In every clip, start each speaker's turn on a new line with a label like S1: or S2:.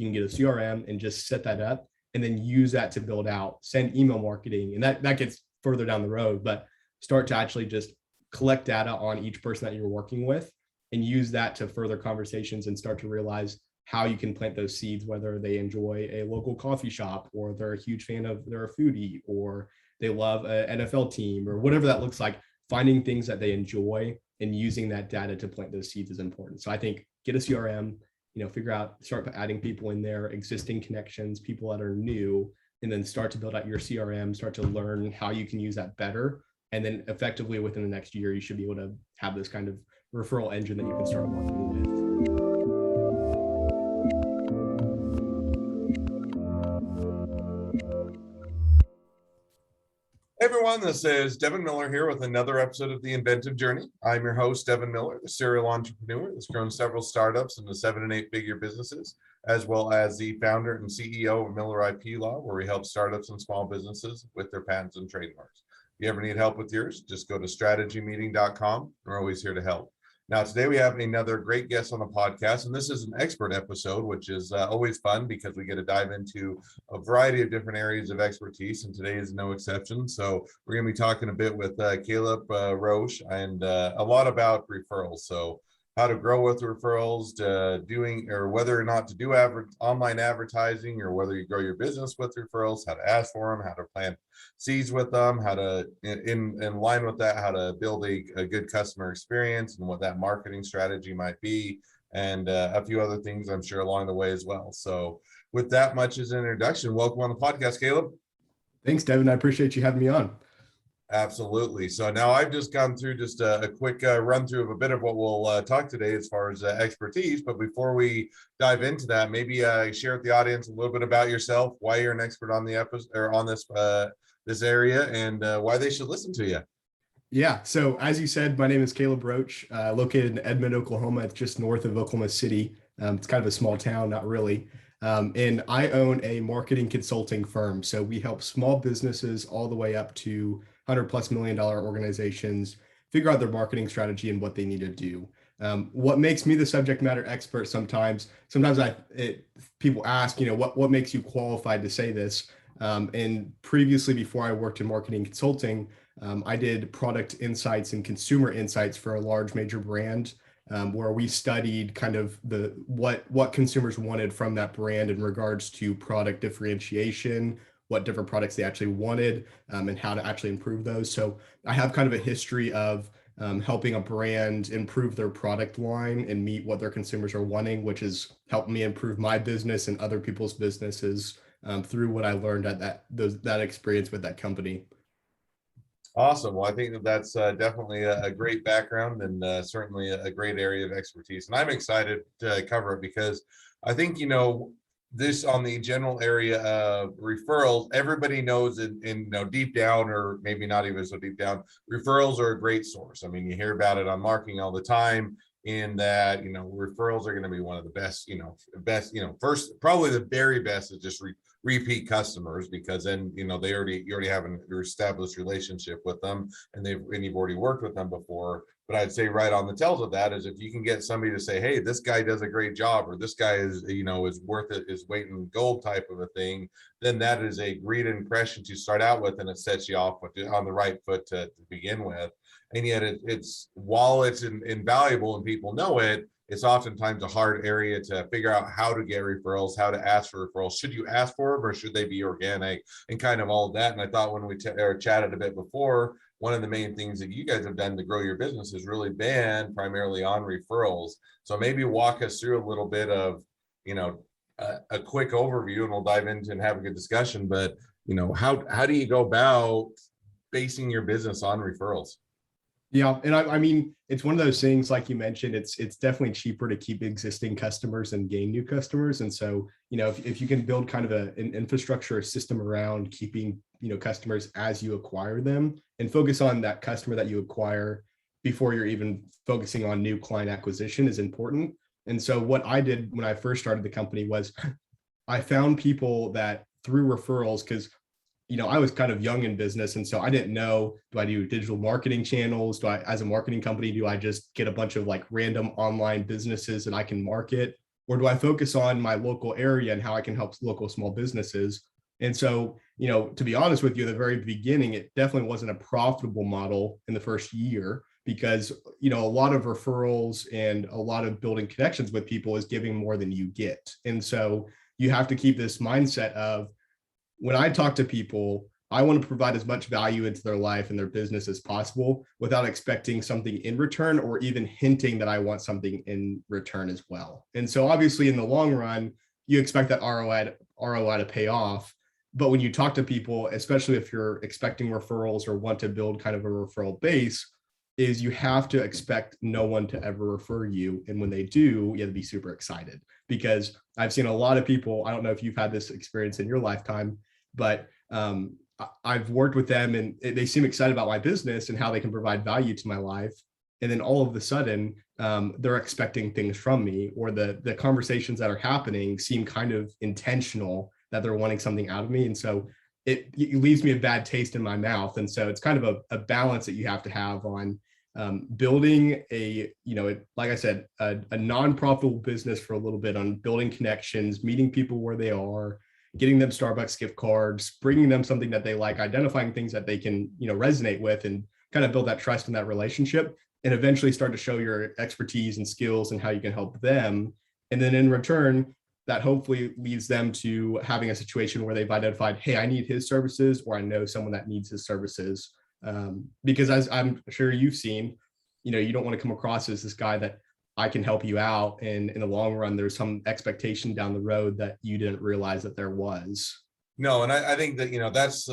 S1: you can get a CRM and just set that up and then use that to build out, send email marketing. And that gets further down the road, but start to actually just collect data on each person that you're working with and use that to further conversations and start to realize how you can plant those seeds, whether they enjoy a local coffee shop or they're a huge fan of, they're a foodie, or they love an NFL team, or whatever that looks like. Finding things that they enjoy and using that data to plant those seeds is important. So I think get a CRM, figure out, start adding people in there, existing connections, people that are new, and then start to build out your CRM, start to learn how you can use that better. And then effectively within the next year, you should be able to have this kind of referral engine that you can start working with.
S2: Hey everyone, this is Devin Miller here with another episode of the Inventive Journey. I'm your host, Devin Miller, the serial entrepreneur that's grown several startups into 7- and 8-figure businesses, as well as the founder and CEO of Miller IP Law, where we help startups and small businesses with their patents and trademarks. If you ever need help with yours, just go to strategymeeting.com. We're always here to help. Now, today we have another great guest on the podcast, and this is an expert episode, which is always fun because we get to dive into a variety of different areas of expertise, and today is no exception. So we're going to be talking a bit with Caleb Roche and a lot about referrals. So how to grow with referrals, doing or whether or not to do online advertising, or whether you grow your business with referrals, how to ask for them, how to plant seeds with them, how to, in line with that, how to build a good customer experience and what that marketing strategy might be, and a few other things I'm sure along the way as well. So with that much as an introduction, welcome on the podcast, Caleb.
S1: Thanks, Devin. I appreciate you having me on.
S2: Absolutely. So now I've just gone through just a quick run through of a bit of what we'll talk today as far as expertise. But before we dive into that, maybe share with the audience a little bit about yourself, why you're an expert on the episode or on this area, and why they should listen to you.
S1: Yeah. So as you said, my name is Caleb Roche, located in Edmond, Oklahoma. It's just north of Oklahoma City. It's kind of a small town, not really. And I own a marketing consulting firm. So we help small businesses all the way up to $100+ million organizations figure out their marketing strategy and what they need to do. What makes me the subject matter expert sometimes people ask, what makes you qualified to say this? And previously, before I worked in marketing consulting, I did product insights and consumer insights for a large major brand, where we studied kind of what consumers wanted from that brand in regards to product differentiation, what different products they actually wanted, and how to actually improve those. So I have kind of a history of helping a brand improve their product line and meet what their consumers are wanting, which has helped me improve my business and other people's businesses through what I learned at that experience with that company.
S2: Awesome. Well, I think that's definitely a great background and certainly a great area of expertise. And I'm excited to cover it because I think, this on the general area of referrals, everybody knows in deep down, or maybe not even so deep down, referrals are a great source. I mean, you hear about it on marketing all the time, in that, referrals are going to be one of the best, first, probably the very best is just repeat customers, because then, you already have an established relationship with them and you've already worked with them before. But I'd say right on the tails of that is if you can get somebody to say, hey, this guy does a great job, or this guy is, is worth it, is weight in gold type of a thing, then that is a great impression to start out with, and it sets you off on the right foot to begin with. And yet it's while it's invaluable and people know it, it's oftentimes a hard area to figure out how to get referrals, how to ask for referrals. Should you ask for them, or should they be organic, and kind of all of that. And I thought when we chatted a bit before, one of the main things that you guys have done to grow your business has really been primarily on referrals. So maybe walk us through a little bit of, a quick overview, and we'll dive into and have a good discussion. But, how do you go about basing your business on referrals?
S1: Yeah. And I mean, it's one of those things, like you mentioned, it's definitely cheaper to keep existing customers and gain new customers. And so, if you can build kind of an infrastructure, a system around keeping, customers as you acquire them, and focus on that customer that you acquire before you're even focusing on new client acquisition, is important. And so what I did when I first started the company was I found people that through referrals, because I was kind of young in business. And so I didn't know, do I do digital marketing channels? As a marketing company, do I just get a bunch of like random online businesses that I can market? or do I focus on my local area and how I can help local small businesses? And so, to be honest with you, at the very beginning, it definitely wasn't a profitable model in the first year because, a lot of referrals and a lot of building connections with people is giving more than you get. And so you have to keep this mindset of, when I talk to people, I want to provide as much value into their life and their business as possible without expecting something in return or even hinting that I want something in return as well. And so obviously in the long run, you expect that ROI to pay off. But when you talk to people, especially if you're expecting referrals or want to build kind of a referral base, is you have to expect no one to ever refer you. And when they do, you have to be super excited, because I've seen a lot of people, I don't know if you've had this experience in your lifetime, but I've worked with them and they seem excited about my business and how they can provide value to my life. And then all of a sudden, they're expecting things from me, or the conversations that are happening seem kind of intentional, that they're wanting something out of me. And so it leaves me a bad taste in my mouth. And so it's kind of a balance that you have to have on building like I said, a non-profitable business for a little bit, on building connections, meeting people where they are, getting them Starbucks gift cards, bringing them something that they like, identifying things that they can, resonate with, and kind of build that trust in that relationship, and eventually start to show your expertise and skills and how you can help them. And then in return, that hopefully leads them to having a situation where they've identified, hey, I need his services, or I know someone that needs his services. Because as I'm sure you've seen, you don't want to come across as this guy that I can help you out, and in the long run, there's some expectation down the road that you didn't realize that there was.
S2: No, and I think that, that's,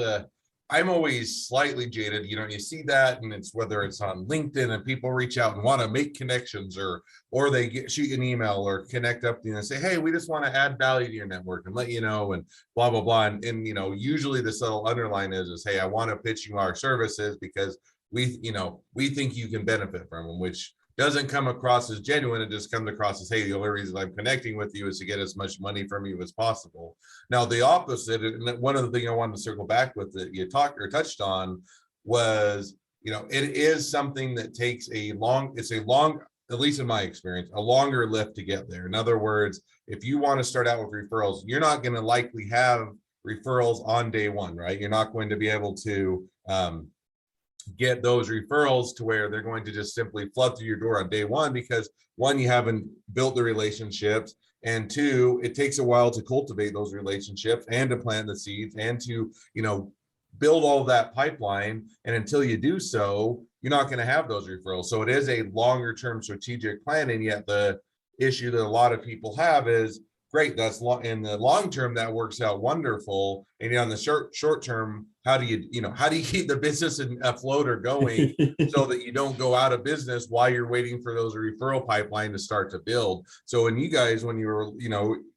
S2: I'm always slightly jaded, you see that, and it's whether it's on LinkedIn and people reach out and want to make connections, or they shoot an email or connect up and say, hey, we just want to add value to your network and let you know, and blah, blah, blah. And usually the subtle underline is, hey, I want to pitch you our services because we think you can benefit from them, which doesn't come across as genuine. It just comes across as, hey, the only reason I'm connecting with you is to get as much money from you as possible. Now, the opposite, and one of the things I wanted to circle back with that you talked or touched on was, it is something that takes it's a long, at least in my experience, a longer lift to get there. In other words, if you want to start out with referrals, you're not going to likely have referrals on day one, right? You're not going to be able to get those referrals to where they're going to just simply flood through your door on day one, because one, you haven't built the relationships, and two, it takes a while to cultivate those relationships and to plant the seeds and to build all of that pipeline. And until you do so, you're not going to have those referrals. So it is a longer term strategic plan. And yet the issue that a lot of people have is, great, that's in the long term, that works out wonderful. And on the short term, how do you keep the business afloat or going so that you don't go out of business while you're waiting for those referral pipeline to start to build? So when you guys, when you were,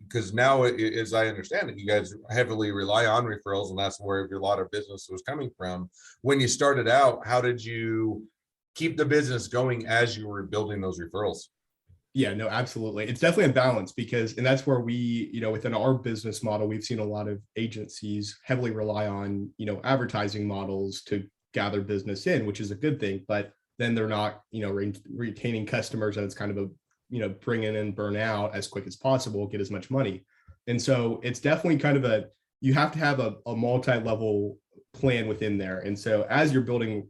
S2: because now, as I understand it, you guys heavily rely on referrals, and that's where a lot of business was coming from. When you started out, how did you keep the business going as you were building those referrals?
S1: Yeah, no, absolutely. It's definitely a balance, and that's where we, within our business model, we've seen a lot of agencies heavily rely on, advertising models to gather business in, which is a good thing, but then they're not, retaining customers, and it's kind of a, bring in burn out as quick as possible, get as much money. And so it's definitely kind of you have to have a multi-level plan within there. And so as you're building,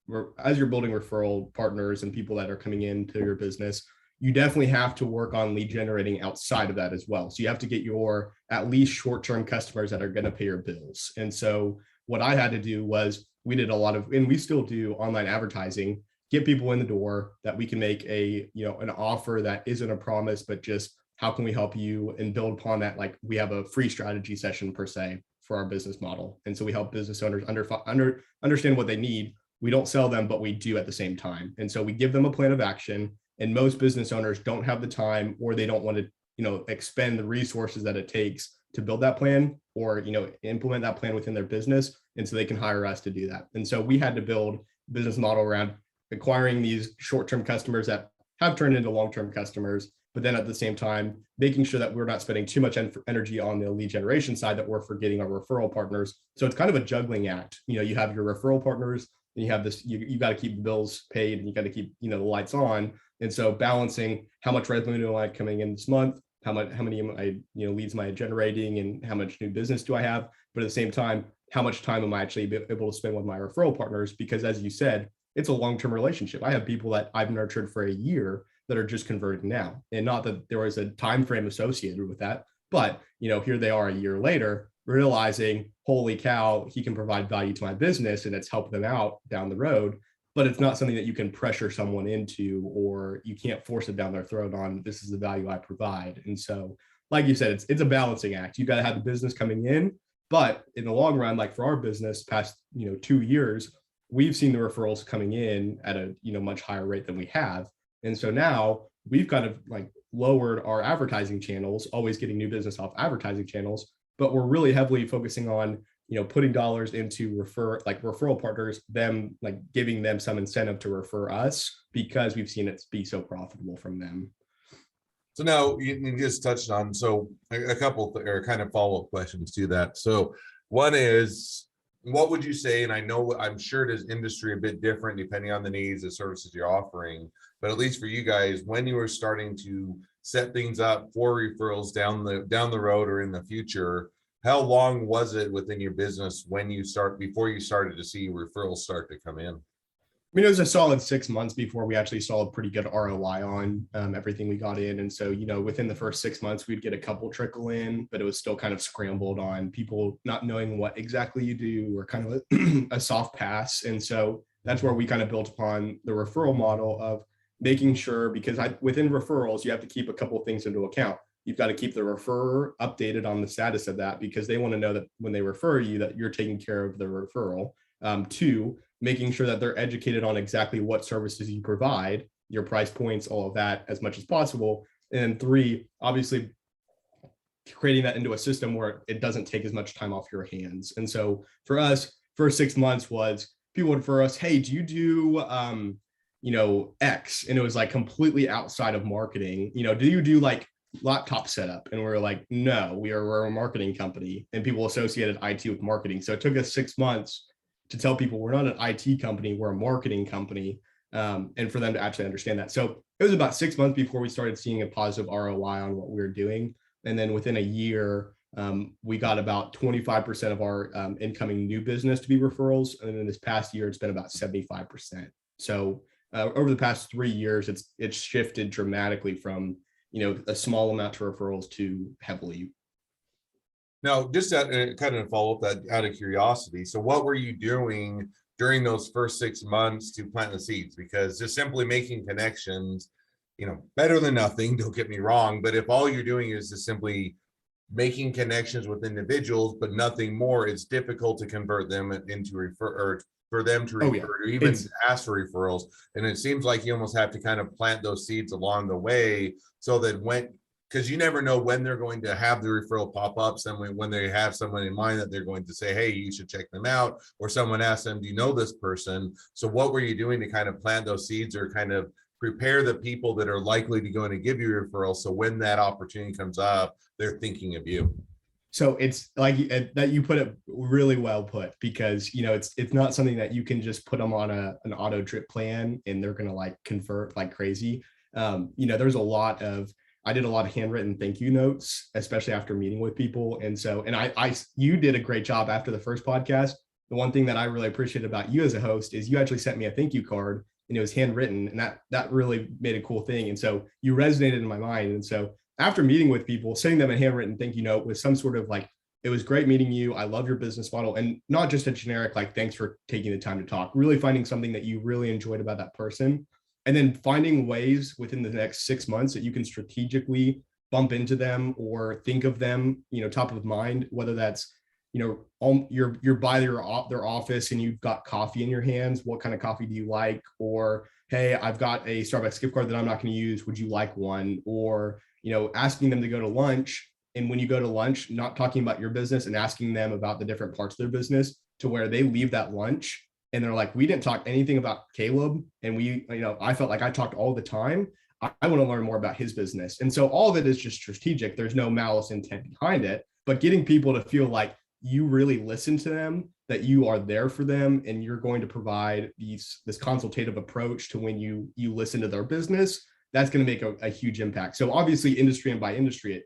S1: referral partners and people that are coming into your business, you definitely have to work on lead generating outside of that as well. So you have to get your at least short-term customers that are going to pay your bills. And so what I had to do was, we did a lot of, and we still do, online advertising, get people in the door that we can make an offer that isn't a promise, but just how can we help you, and build upon that. Like, we have a free strategy session per se for our business model. And so we help business owners understand what they need. We don't sell them, but we do at the same time. And so we give them a plan of action. And most business owners don't have the time, or they don't want to, expend the resources that it takes to build that plan, or, implement that plan within their business. And so they can hire us to do that. And so we had to build a business model around acquiring these short-term customers that have turned into long-term customers, but then at the same time, making sure that we're not spending too much energy on the lead generation side, that we're forgetting our referral partners. So it's kind of a juggling act. You have your referral partners, and you have this, you got to keep the bills paid, and you got to keep, the lights on. And so balancing how much revenue am I coming in this month, how many am I, leads am I generating, and how much new business do I have? But at the same time, how much time am I actually able to spend with my referral partners? Because as you said, it's a long-term relationship. I have people that I've nurtured for a year that are just converting now, and not that there was a time frame associated with that, but here they are a year later, realizing, holy cow, he can provide value to my business, and it's helped them out down the road. But it's not something that you can pressure someone into, or you can't force it down their throat on, this is the value I provide. And so, like you said, it's a balancing act. You got to have the business coming in, but in the long run, like for our business, past 2 years, we've seen the referrals coming in at a much higher rate than we have. And so now we've kind of like lowered our advertising channels, always getting new business off advertising channels, but we're really heavily focusing on putting dollars into referral partners, them like giving them some incentive to refer us, because we've seen it be so profitable from them.
S2: So now you just touched on, so a couple or kind of follow-up questions to that. So one is, what would you say, and I'm sure it is industry a bit different depending on the needs, the services you're offering, but at least for you guys, when you were starting to set things up for referrals down the road or in the future, how long was it within your business before you started to see referrals start to come in?
S1: I mean, it was a solid 6 months before we actually saw a pretty good ROI on everything we got in. And so, within the first 6 months, we'd get a couple trickle in, but it was still kind of scrambled on people not knowing what exactly you do, or kind of a soft pass. And so that's where we kind of built upon the referral model of making sure, because within referrals, you have to keep a couple of things into account. You've got to keep the referrer updated on the status of that, because they want to know that when they refer you, that you're taking care of the referral. Two, making sure that they're educated on exactly what services you provide, your price points, all of that as much as possible. And three, obviously creating that into a system where it doesn't take as much time off your hands. And so for us, first 6 months was people would refer us, hey, do you do, X? And it was like completely outside of marketing. Do you do like laptop setup? And we're like, no, we're a marketing company, and people associated IT with marketing. So it took us 6 months to tell people we're not an IT company, we're a marketing company, and for them to actually understand that. So it was about 6 months before we started seeing a positive ROI on what we were doing. And then within a year, we got about 25% of our incoming new business to be referrals. And in this past year, it's been about 75%. So over the past 3 years, it's shifted dramatically from a small amount to referrals to heavily.
S2: Now, just kind of follow up that out of curiosity. So what were you doing during those first 6 months to plant the seeds? Because just simply making connections, better than nothing, don't get me wrong, but if all you're doing is just simply making connections with individuals, but nothing more, it's difficult to convert them into or for them to refer or even ask for referrals. And it seems like you almost have to kind of plant those seeds along the way, so that because you never know when they're going to have the referral pop up, when they have someone in mind that they're going to say, hey, you should check them out, or someone asks them, do you know this person? So what were you doing to kind of plant those seeds, or kind of prepare the people that are likely to go and give you referrals, so when that opportunity comes up, they're thinking of you?
S1: So it's like that, you put it really well put, because it's not something that you can just put them on an auto drip plan and they're going to like convert like crazy. There's I did a lot of handwritten thank you notes, especially after meeting with people. And so, you did a great job after the first podcast. The one thing that I really appreciate about you as a host is you actually sent me a thank you card, and it was handwritten, and that really made a cool thing. And so you resonated in my mind. And so after meeting with people, sending them a handwritten thank you note with some sort of like, it was great meeting you, I love your business model, and not just a generic like, thanks for taking the time to talk, really finding something that you really enjoyed about that person. And then finding ways within the next 6 months that you can strategically bump into them or think of them, top of mind, whether that's, you're by their office and you've got coffee in your hands. What kind of coffee do you like? Or, hey, I've got a Starbucks gift card that I'm not going to use. Would you like one? Or, asking them to go to lunch. And when you go to lunch, not talking about your business and asking them about the different parts of their business, to where they leave that lunch and they're like, we didn't talk anything about Caleb. And I felt like I talked all the time. I want to learn more about his business. And so all of it is just strategic. There's no malice intent behind it, but getting people to feel like you really listen to them, that you are there for them, and you're going to provide this consultative approach to when you listen to their business, that's going to make a huge impact. So obviously industry and by industry,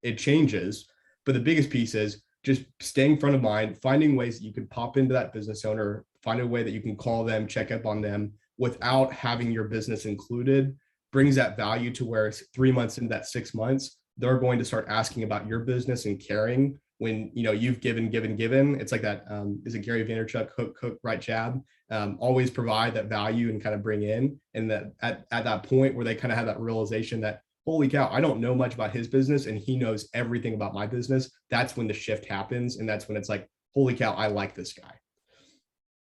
S1: it changes, but the biggest piece is just staying front of mind, finding ways that you can pop into that business owner, find a way that you can call them, check up on them without having your business included, brings that value to where 3 months into that 6 months, they're going to start asking about your business and caring when, you've given. It's like that, is it Gary Vaynerchuk, hook, right, jab? Always provide that value and kind of bring in. And that at that point where they kind of have that realization that, holy cow, I don't know much about his business and he knows everything about my business. That's when the shift happens. And that's when it's like, holy cow, I like this guy.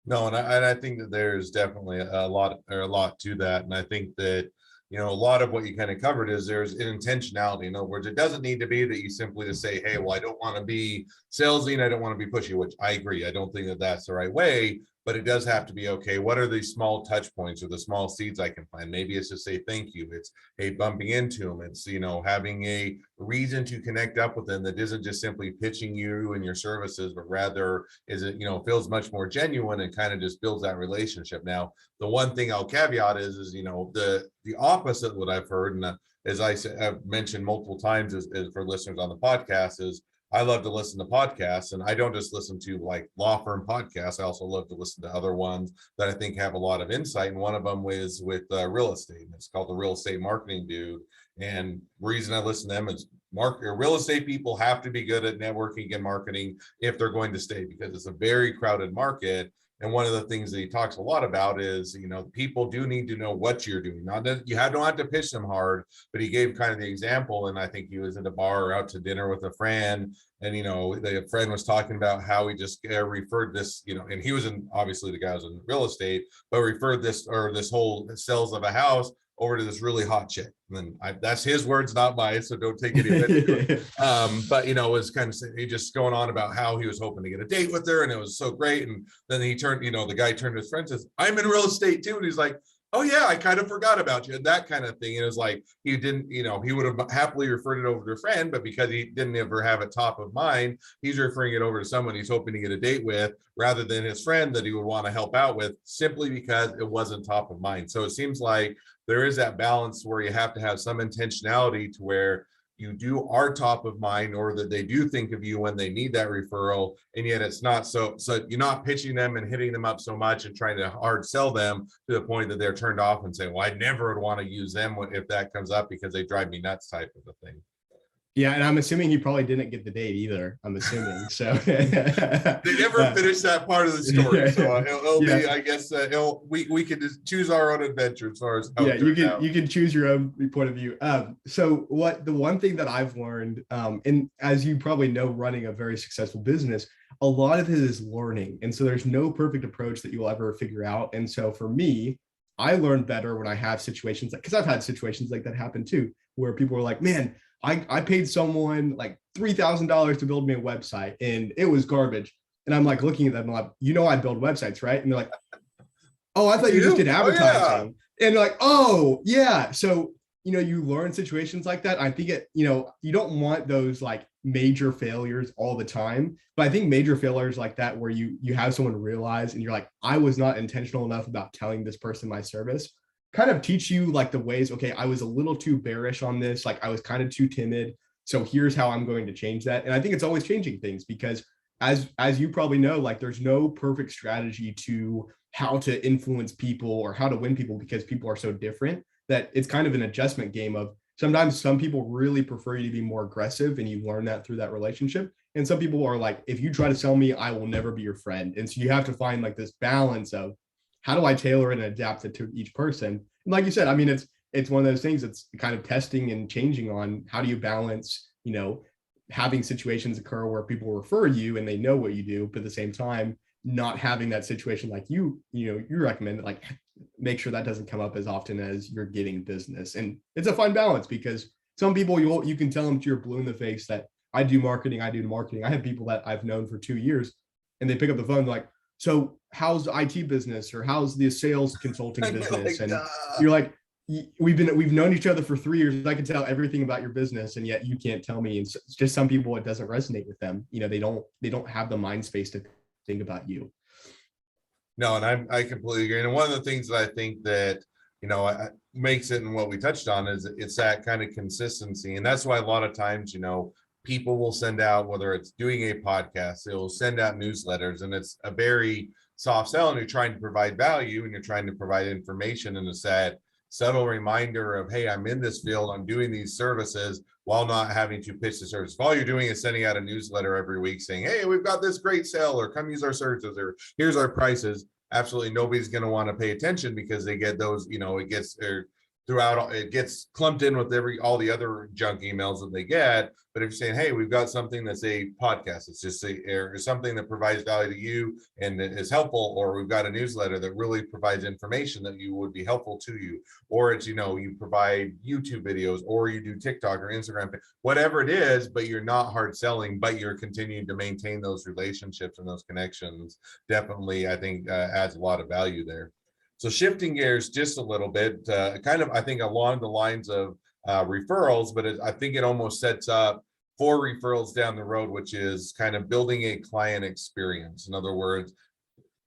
S2: No, and I think that there's definitely a lot to that. And I think that, a lot of what you kind of covered is there's an intentionality. In other words, it doesn't need to be that you simply just say, hey, well, I don't want to be salesy and I don't want to be pushy, which I agree. I don't think that that's the right way, but it does have to be, okay, what are these small touch points or the small seeds I can plant? Maybe it's to say thank you. It's, hey, bumping into them. It's, having a reason to connect up with them that isn't just simply pitching you and your services, but rather is it, feels much more genuine and kind of just builds that relationship. Now, the one thing I'll caveat is the opposite what I've heard, and as I've mentioned multiple times is for listeners on the podcast, is I love to listen to podcasts, and I don't just listen to like law firm podcasts. I also love to listen to other ones that I think have a lot of insight. And one of them is with real estate. And it's called the Real Estate Marketing Dude. And the reason I listen to them is real estate people have to be good at networking and marketing if they're going to stay, because it's a very crowded market. And one of the things that he talks a lot about is, people do need to know what you're doing. Not that don't have to pitch them hard, but he gave kind of the example. And I think he was at a bar or out to dinner with a friend. And, the friend was talking about how he just referred this, and he was obviously the guy was in real estate, but referred this whole sales of a house over to this really hot chick. And then that's his words, not mine, so don't take any offense to it. But it was kind of he just going on about how he was hoping to get a date with her, and it was so great. And then he turned, the guy turned to his friend and says, "I'm in real estate too." And he's like, "Oh yeah, I kind of forgot about you," and that kind of thing. And it was like he didn't, he would have happily referred it over to a friend, but because he didn't ever have it top of mind, he's referring it over to someone he's hoping to get a date with, rather than his friend that he would want to help out with, simply because it wasn't top of mind. So it seems like there is that balance where you have to have some intentionality to where you are top of mind, or that they do think of you when they need that referral, and yet it's not so you're not pitching them and hitting them up so much and trying to hard sell them to the point that they're turned off and say, well, I never would want to use them if that comes up because they drive me nuts, type of a thing.
S1: Yeah, and I'm assuming he probably didn't get the date either. I'm assuming so.
S2: They never finished that part of the story, so it'll be, I guess, we can just choose our own adventure as far as how
S1: you can choose your own point of view. So the one thing that I've learned, and as you probably know, running a very successful business, a lot of it is learning, and so there's no perfect approach that you'll ever figure out. And so for me, I learn better when I have situations because I've had situations like that happen too, where people are like, man, I paid someone like $3,000 to build me a website and it was garbage. And I'm like looking at them like, I build websites, right? And they're like, oh, I thought you just did advertising. Oh, yeah. And they're like, oh yeah. So, you learn situations like that. I think you don't want those like major failures all the time, but I think major failures like that, where you have someone realize and you're like, I was not intentional enough about telling this person my service, kind of teach you like the ways, okay, I was a little too bearish on this. Like I was kind of too timid. So here's how I'm going to change that. And I think it's always changing things because as you probably know, like there's no perfect strategy to how to influence people or how to win people, because people are so different that it's kind of an adjustment game of sometimes some people really prefer you to be more aggressive, and you learn that through that relationship. And some people are like, if you try to sell me, I will never be your friend. And so you have to find like this balance of how do I tailor it and adapt it to each person? And like you said, I mean, it's one of those things that's kind of testing and changing on how do you balance, having situations occur where people refer you and they know what you do, but at the same time, not having that situation like you recommend, like make sure that doesn't come up as often as you're getting business. And it's a fun balance because some people you can tell them to your blue in the face that I do marketing. I have people that I've known for 2 years and they pick up the phone like, so how's the IT business or how's the sales consulting business? And you're like, we've known each other for 3 years. I can tell everything about your business, and yet you can't tell me. And it's just some people, it doesn't resonate with them. They don't have the mind space to think about you.
S2: No, and I completely agree. And one of the things that I think that makes it, and what we touched on is it's that kind of consistency. And that's why a lot of times, people will send out, whether it's doing a podcast, they'll send out newsletters, and it's a very soft sell, and you're trying to provide value and you're trying to provide information, and it's that subtle reminder of, hey, I'm in this field, I'm doing these services, while not having to pitch the service. If all you're doing is sending out a newsletter every week saying, hey, we've got this great sale, or come use our services, or here's our prices, absolutely nobody's going to want to pay attention, because they get those, it gets throughout, it gets clumped in with all the other junk emails that they get. But if you're saying, hey, we've got something that's a podcast, it's just something that provides value to you and is helpful, or we've got a newsletter that really provides information that you would be helpful to you, or it's, you provide YouTube videos, or you do TikTok or Instagram, whatever it is, but you're not hard selling, but you're continuing to maintain those relationships and those connections, definitely, I think, adds a lot of value there. So shifting gears just a little bit, kind of, I think, along the lines of referrals, but I think it almost sets up for referrals down the road, which is kind of building a client experience. In other words,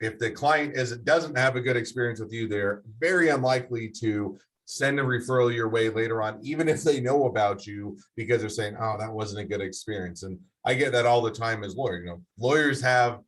S2: if the client doesn't have a good experience with you, they're very unlikely to send a referral your way later on, even if they know about you, because they're saying, oh, that wasn't a good experience. And I get that all the time as lawyers. Lawyers have,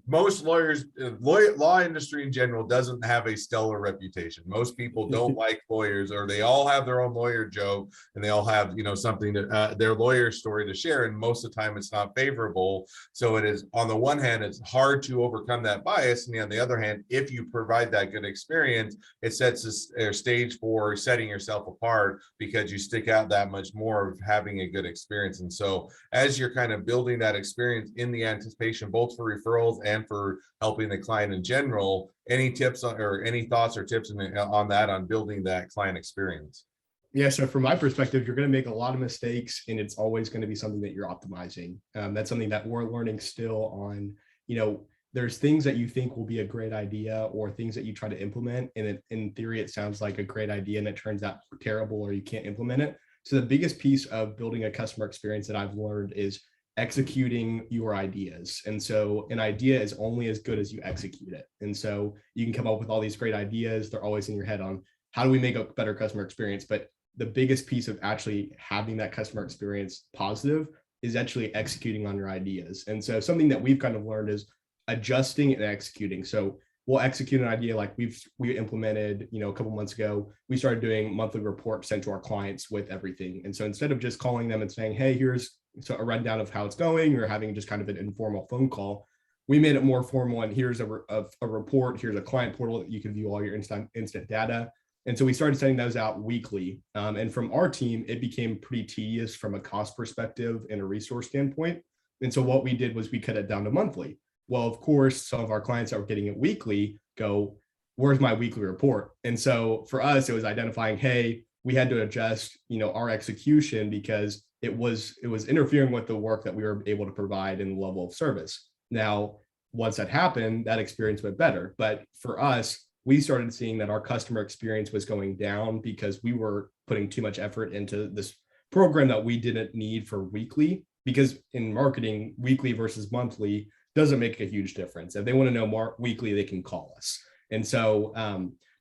S2: most lawyers, law industry in general doesn't have a stellar reputation. Most people don't like lawyers, or they all have their own lawyer joke, and they all have, something to their lawyer story to share. And most of the time it's not favorable. So it is, on the one hand, it's hard to overcome that bias. And on the other hand, if you provide that good experience, it sets a stage for setting yourself apart, because you stick out that much more of having a good experience. And so as you're kind of building that experience in the anticipation, both for referrals and for helping the client in general, any tips or any thoughts or tips on that, on building that client experience?
S1: Yeah, so from my perspective, you're going to make a lot of mistakes, and it's always going to be something that you're optimizing. That's something that we're learning still on. There's things that you think will be a great idea, or things that you try to implement, and in theory, it sounds like a great idea, and it turns out terrible, or you can't implement it. So the biggest piece of building a customer experience that I've learned is executing your ideas. And so an idea is only as good as you execute it. And so you can come up with all these great ideas. They're always in your head on how do we make a better customer experience? But the biggest piece of actually having that customer experience positive is actually executing on your ideas. And so something that we've kind of learned is adjusting and executing. So we'll execute an idea like we implemented, a couple months ago. We started doing monthly reports sent to our clients with everything. And so instead of just calling them and saying, hey, here's a rundown of how it's going, or having just kind of an informal phone call, we made it more formal. And here's a report, here's a client portal that you can view all your instant data. And so we started sending those out weekly. And from our team, it became pretty tedious from a cost perspective and a resource standpoint. And so what we did was we cut it down to monthly. Well, of course, some of our clients that were getting it weekly go, where's my weekly report? And so for us, it was identifying, hey, we had to adjust, our execution, because it was interfering with the work that we were able to provide and the level of service. Now, once that happened, that experience went better. But for us, we started seeing that our customer experience was going down because we were putting too much effort into this program that we didn't need for weekly, because in marketing, weekly versus monthly doesn't make a huge difference. If they want to know more weekly, they can call us. And so,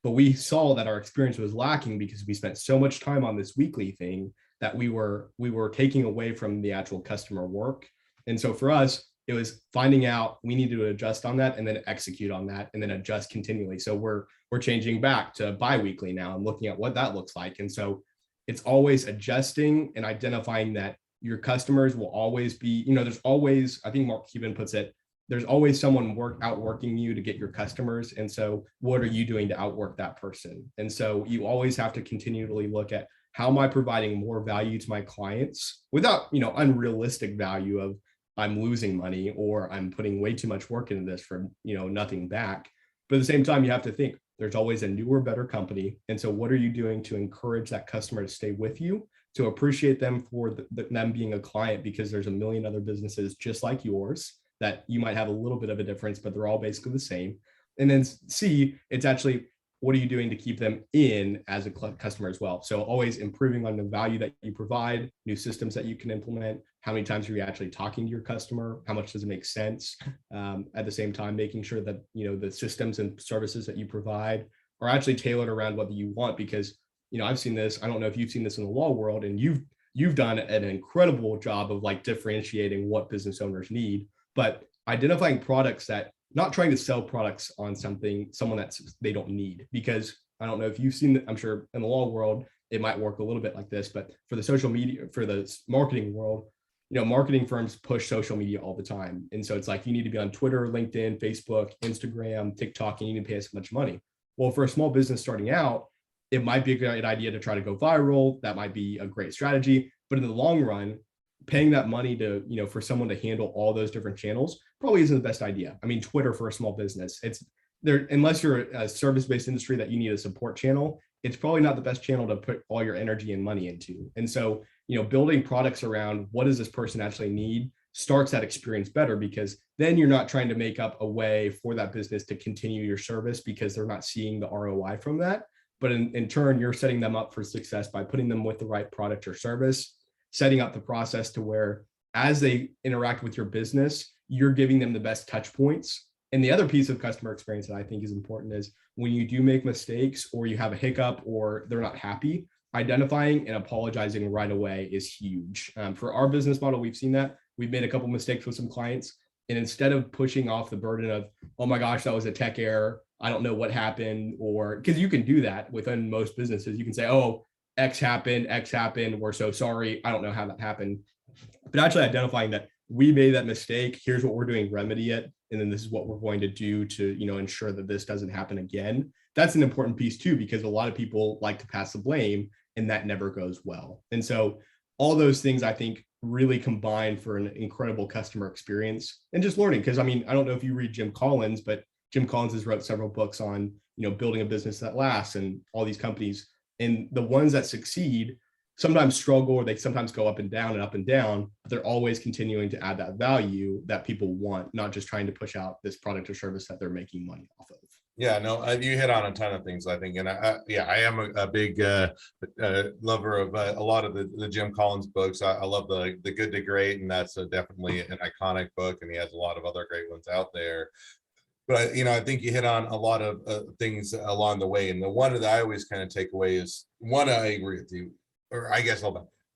S1: but we saw that our experience was lacking because we spent so much time on this weekly thing that we were taking away from the actual customer work. And so for us, it was finding out we needed to adjust on that, and then execute on that, and then adjust continually. So we're changing back to bi-weekly now and looking at what that looks like. And so it's always adjusting and identifying that your customers will always be, there's always, I think Mark Cuban puts it, there's always someone outworking you to get your customers. And so what are you doing to outwork that person? And so you always have to continually look at, how am I providing more value to my clients without, unrealistic value of I'm losing money, or I'm putting way too much work into this for, nothing back. But at the same time, you have to think there's always a newer, better company. And so what are you doing to encourage that customer to stay with you, to appreciate them for them being a client? Because there's a million other businesses just like yours that you might have a little bit of a difference, but they're all basically the same. And then C, it's actually, what are you doing to keep them in as a customer as well? So always improving on the value that you provide, new systems that you can implement. How many times are you actually talking to your customer? How much does it make sense? At the same time, making sure that, the systems and services that you provide are actually tailored around what you want. Because, I've seen this, I don't know if you've seen this in the law world, and you've done an incredible job of like differentiating what business owners need, but identifying products that, not trying to sell products on someone that's they don't need. Because I don't know if you've seen, I'm sure in the law world, it might work a little bit like this, but for the social media, for the marketing world, marketing firms push social media all the time. And so it's like, you need to be on Twitter, LinkedIn, Facebook, Instagram, TikTok, and you need to pay us much money. Well, for a small business starting out, it might be a great idea to try to go viral. That might be a great strategy. But in the long run, paying that money to, for someone to handle all those different channels probably isn't the best idea. I mean, Twitter for a small business, it's there, unless you're a service-based industry that you need a support channel, it's probably not the best channel to put all your energy and money into. And so, building products around what does this person actually need starts that experience better, because then you're not trying to make up a way for that business to continue your service because they're not seeing the ROI from that. But in turn, you're setting them up for success by putting them with the right product or service, setting up the process to where as they interact with your business, you're giving them the best touch points. And the other piece of customer experience that I think is important is when you do make mistakes or you have a hiccup or they're not happy, identifying and apologizing right away is huge. For our business model, we've seen that. We've made a couple mistakes with some clients. And instead of pushing off the burden of, oh my gosh, that was a tech error, I don't know what happened, or because you can do that within most businesses, you can say, oh, X happened, we're so sorry, I don't know how that happened. But actually identifying that we made that mistake, here's what we're doing, remedy it, and then this is what we're going to do to, ensure that this doesn't happen again. That's an important piece too, because a lot of people like to pass the blame and that never goes well. And so all those things, I think, really combine for an incredible customer experience and just learning. Because I mean, I don't know if you read Jim Collins, but Jim Collins has wrote several books on, building a business that lasts and all these companies. And the ones that succeed sometimes struggle, or they sometimes go up and down, but they're always continuing to add that value that people want, not just trying to push out this product or service that they're making money off of.
S2: Yeah, no, you hit on a ton of things, I think. And I am a big lover of a lot of the Jim Collins books. I love the Good to Great, and that's definitely an iconic book. And he has a lot of other great ones out there. But I think you hit on a lot of things along the way. And the one that I always kind of take away is, one, I agree with you, or I guess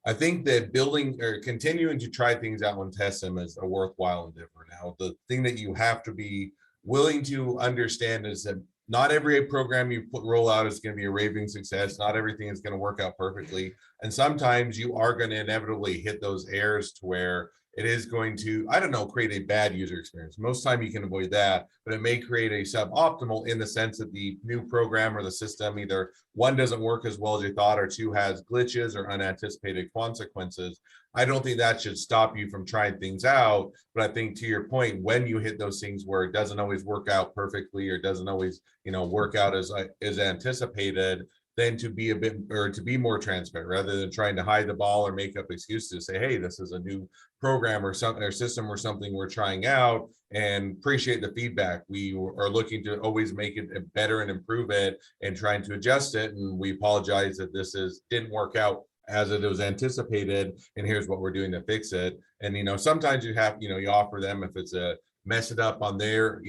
S2: I think that building or continuing to try things out and test them is a worthwhile endeavor. Now, the thing that you have to be willing to understand is that not every program you roll out is going to be a raving success. Not everything is going to work out perfectly. And sometimes you are going to inevitably hit those errors to where it is going to, I don't know, create a bad user experience. Most time you can avoid that, but it may create a suboptimal in the sense that the new program or the system, either one, doesn't work as well as you thought, or two, has glitches or unanticipated consequences. I don't think that should stop you from trying things out. But I think, to your point, when you hit those things where it doesn't always work out perfectly, or doesn't always, work out as anticipated, then to be a bit, or to be more transparent rather than trying to hide the ball or make up excuses to say, hey, this is a new program or something, or system or something we're trying out, and appreciate the feedback. We are looking to always make it better and improve it and trying to adjust it. And we apologize that this didn't work out as it was anticipated, and here's what we're doing to fix it. And sometimes you have, you offer them, if it's a mess it up on their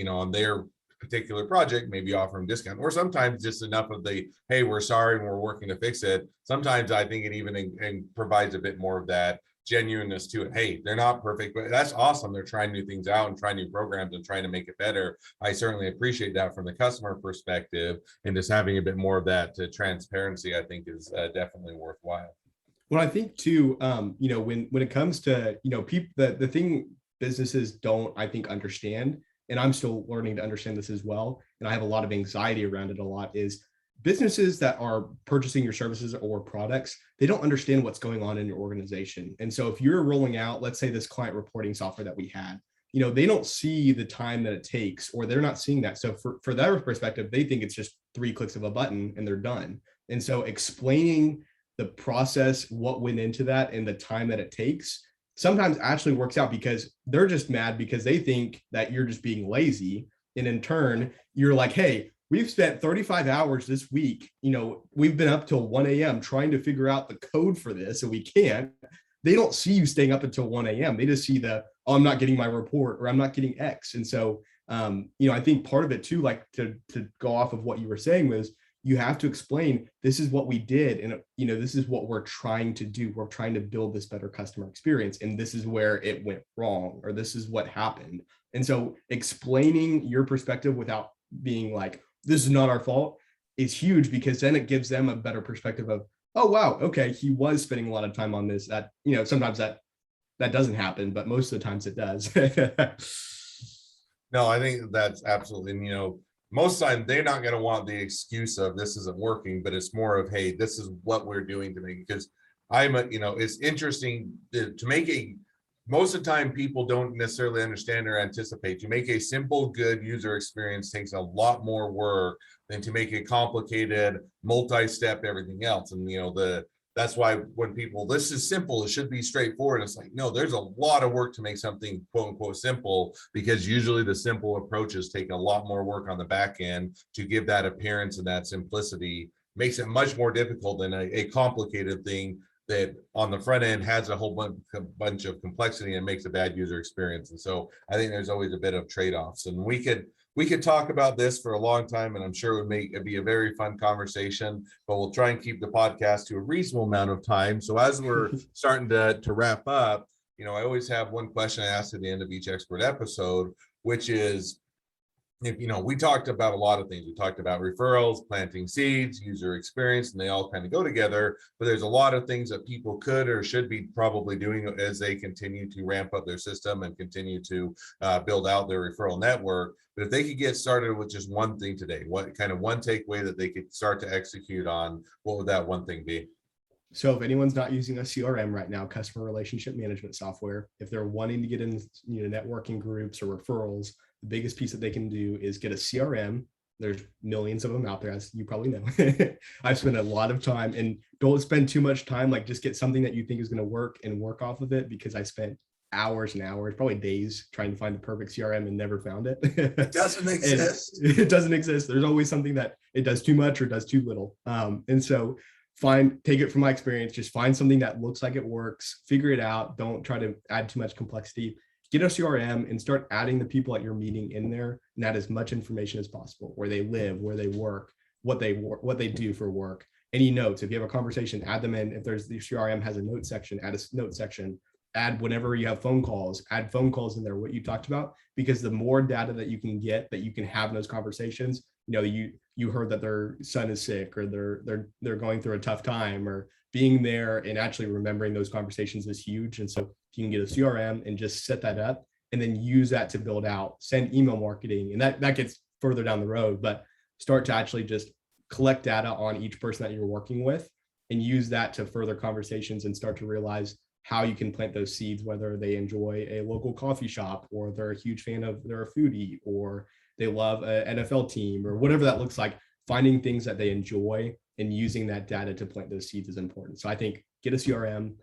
S2: particular project, maybe offer them discount, or sometimes just enough of the, hey, we're sorry and we're working to fix it. Sometimes I think it even provides a bit more of that genuineness to it. Hey, they're not perfect, but that's awesome. They're trying new things out and trying new programs and trying to make it better. I certainly appreciate that from the customer perspective, and just having a bit more of that transparency, I think, is definitely worthwhile.
S1: Well, I think too, when it comes to, people, the thing businesses don't, I think, understand, and I'm still learning to understand this as well, and I have a lot of anxiety around it a lot, is businesses that are purchasing your services or products, they don't understand what's going on in your organization. And so if you're rolling out, let's say, this client reporting software that we had, they don't see the time that it takes, or they're not seeing that. So for their perspective, they think it's just 3 clicks of a button and they're done. And so explaining the process, what went into that, and the time that it takes, sometimes actually works out, because they're just mad because they think that you're just being lazy. And in turn, you're like, hey, we've spent 35 hours this week. We've been up till 1 a.m. trying to figure out the code for this, and we can't. They don't see you staying up until 1 a.m. They just see oh, I'm not getting my report, or I'm not getting X. And so, I think part of it too, like to go off of what you were saying, was you have to explain, this is what we did, and this is what we're trying to do. We're trying to build this better customer experience, and this is where it went wrong, or this is what happened. And so explaining your perspective without being like, this is not our fault, is huge, because then it gives them a better perspective of, oh wow, okay, he was spending a lot of time on this. That, sometimes that doesn't happen, but most of the times it does.
S2: No, I think that's absolutely, most of the time they're not going to want the excuse of this isn't working, but it's more of, hey, this is what we're doing to make it. Because it's interesting to make most of the time people don't necessarily understand or anticipate. To make a simple, good user experience takes a lot more work than to make a complicated, multi-step everything else. And that's why when people, this is simple, it should be straightforward. It's like, no, there's a lot of work to make something quote unquote simple, because usually the simple approaches take a lot more work on the back end to give that appearance and that simplicity. Makes it much more difficult than a complicated thing that on the front end has a whole bunch of complexity and makes a bad user experience. And so I think there's always a bit of trade-offs, and we could talk about this for a long time, and I'm sure it'd be a very fun conversation, but we'll try and keep the podcast to a reasonable amount of time. So as we're starting to wrap up, I always have one question I ask at the end of each expert episode, which is, if we talked about a lot of things. We talked about referrals, planting seeds, user experience, and they all kind of go together. But there's a lot of things that people could or should be probably doing as they continue to ramp up their system and continue to build out their referral network. But if they could get started with just one thing today, what kind of one takeaway that they could start to execute on, what would that one thing be?
S1: So if anyone's not using a CRM right now, customer relationship management software, if they're wanting to get in networking groups or referrals, the biggest piece that they can do is get a CRM. There's millions of them out there, as you probably know. I've spent a lot of time, and don't spend too much time. Like, just get something that you think is going to work and work off of it, because I spent hours and hours, probably days, trying to find the perfect CRM and never found it.
S2: It doesn't exist.
S1: It doesn't exist. There's always something that it does too much or does too little. And so take it from my experience, just find something that looks like it works, figure it out. Don't try to add too much complexity. Get a CRM and start adding the people at your meeting in there, and add as much information as possible: where they live, where they work, what they do for work, any notes. If you have a conversation, add them in. If there's the CRM has a note section, add a note section. Add whenever you have phone calls, add phone calls in there, what you talked about, because the more data that you can get, that you can have in those conversations. You heard that their son is sick, or they're going through a tough time, or being there and actually remembering those conversations is huge. And so if you can get a CRM and just set that up, and then use that to build out, send email marketing, and that gets further down the road, but start to actually just collect data on each person that you're working with, and use that to further conversations, and start to realize how you can plant those seeds, whether they enjoy a local coffee shop, or they're a huge fan of, they're a foodie, or they love an NFL team, or whatever that looks like. Finding things that they enjoy and using that data to plant those seeds is important. So I think get a CRM,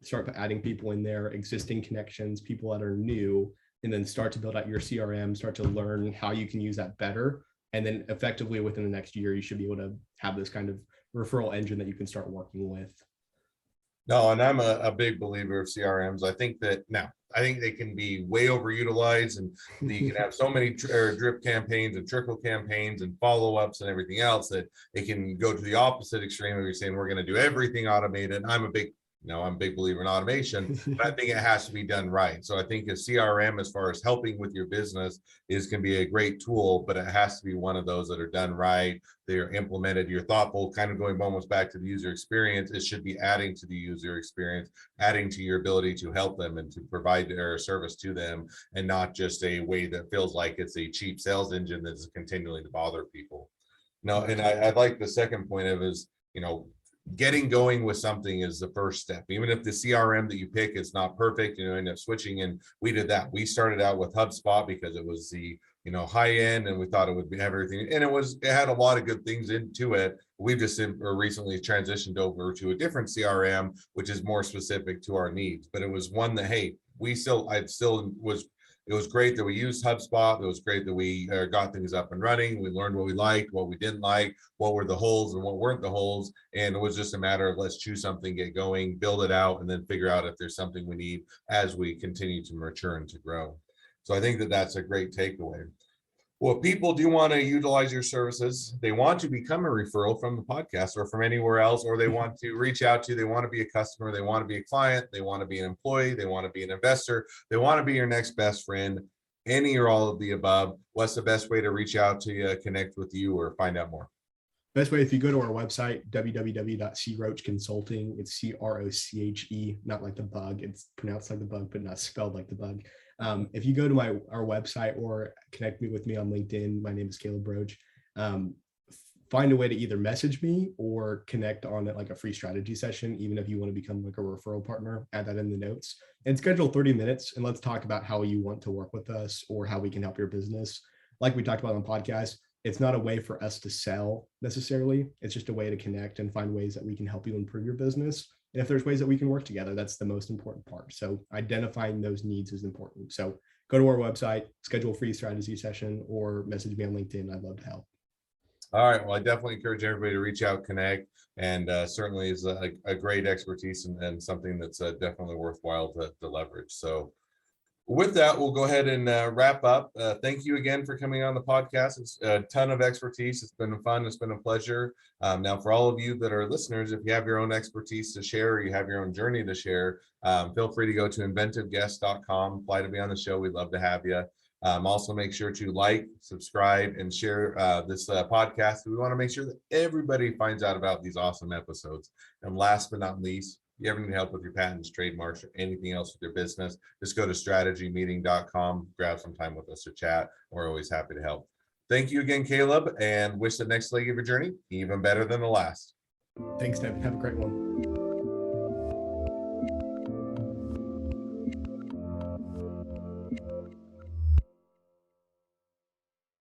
S1: start adding people in there, existing connections, people that are new, and then start to build out your CRM, start to learn how you can use that better. And then effectively within the next year, you should be able to have this kind of referral engine that you can start working with.
S2: No, and I'm a big believer of CRMs. I think they can be way overutilized, and you can have so many drip campaigns and trickle campaigns and follow-ups and everything else that it can go to the opposite extreme of you're saying we're going to do everything automated. I'm a big believer in automation, but I think it has to be done right. So I think a CRM, as far as helping with your business, can be a great tool, but it has to be one of those that are done right. They're implemented. You're thoughtful, kind of going almost back to the user experience. It should be adding to the user experience, adding to your ability to help them and to provide their service to them, and not just a way that feels like it's a cheap sales engine that's continually to bother people. No, and I like the second point of is, getting going with something is the first step. Even if the CRM that you pick is not perfect, end up switching. And we did that. We started out with HubSpot because it was the high end, and we thought it would have everything, and it had a lot of good things into it. We've just recently transitioned over to a different CRM, which is more specific to our needs. But it was one that, hey, it was great that we used HubSpot. It was great that we got things up and running. We learned what we liked, what we didn't like, what were the holes and what weren't the holes. And it was just a matter of let's choose something, get going, build it out, and then figure out if there's something we need as we continue to mature and to grow. So I think that that's a great takeaway. Well, if people do want to utilize your services, they want to become a referral from the podcast or from anywhere else, or they want to reach out to, they want to be a customer, they want to be a client, they want to be an employee, they want to be an investor, they want to be your next best friend, any or all of the above, what's the best way to reach out to you, connect with you, or find out more?
S1: Best way, if you go to our website, www.croche.consulting, it's CROCHE, not like the bug. It's pronounced like the bug, but not spelled like the bug. If you go to our website or connect me with me on LinkedIn, my name is Caleb Roche. Find a way to either message me or connect on like a free strategy session, even if you want to become like a referral partner, add that in the notes and schedule 30 minutes. And let's talk about how you want to work with us or how we can help your business. Like we talked about on the podcast, it's not a way for us to sell necessarily. It's just a way to connect and find ways that we can help you improve your business. And if there's ways that we can work together, that's the most important part. So identifying those needs is important. So go to our website, schedule a free strategy session, or message me on LinkedIn. I'd love to help.
S2: All right. Well, I definitely encourage everybody to reach out, connect, and certainly is a great expertise and something that's definitely worthwhile to leverage. So with that, we'll go ahead and wrap up. Thank you again for coming on the podcast. It's a ton of expertise. It's been fun. It's been a pleasure. Now, for all of you that are listeners, if you have your own expertise to share or you have your own journey to share, feel free to go to inventiveguest.com, apply to be on the show. We'd love to have you. Also, make sure to like, subscribe, and share this podcast. We want to make sure that everybody finds out about these awesome episodes. And last but not least, if you ever need help with your patents, trademarks, or anything else with your business, just go to strategymeeting.com, grab some time with us to chat. We're always happy to help. Thank you again, Caleb, and wish the next leg of your journey even better than the last.
S1: Thanks, Devin. Have a great one.